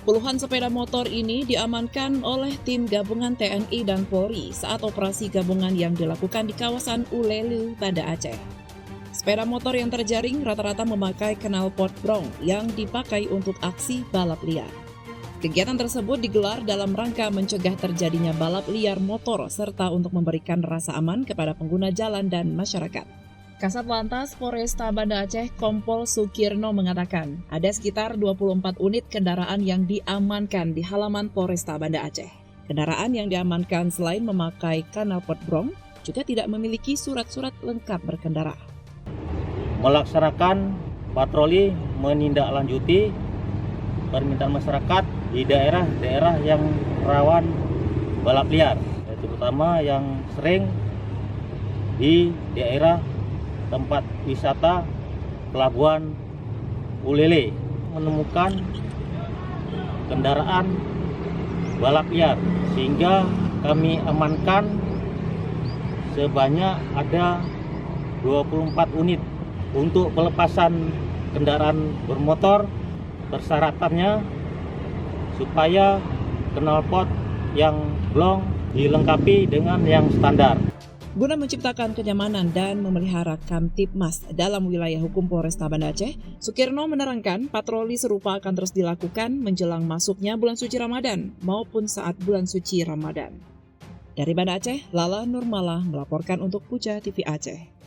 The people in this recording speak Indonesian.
Puluhan sepeda motor ini diamankan oleh tim gabungan TNI dan Polri saat operasi gabungan yang dilakukan di kawasan Ulelu, Banda Aceh. Sepeda motor yang terjaring rata-rata memakai knalpot brong yang dipakai untuk aksi balap liar. Kegiatan tersebut digelar dalam rangka mencegah terjadinya balap liar motor serta untuk memberikan rasa aman kepada pengguna jalan dan masyarakat. Kasat Lantas Polresta Banda Aceh Kompol Sukirno mengatakan ada sekitar 24 unit kendaraan yang diamankan di halaman Polresta Banda Aceh. Kendaraan yang diamankan selain memakai knalpot brong juga tidak memiliki surat-surat lengkap berkendara. Melaksanakan patroli menindaklanjuti permintaan masyarakat di daerah-daerah yang rawan balap liar, terutama yang sering di daerah tempat wisata Pelabuhan Ulele, menemukan kendaraan balap liar sehingga kami amankan sebanyak ada 24 unit. Untuk pelepasan kendaraan bermotor, persyaratannya supaya knalpot yang blong dilengkapi dengan yang standar. Guna menciptakan kenyamanan dan memelihara Kamtibmas dalam wilayah hukum Polresta Banda Aceh, Sukirno menerangkan patroli serupa akan terus dilakukan menjelang masuknya bulan suci Ramadan maupun saat bulan suci Ramadan. Dari Banda Aceh, Lala Nurmala melaporkan untuk Puja TV Aceh.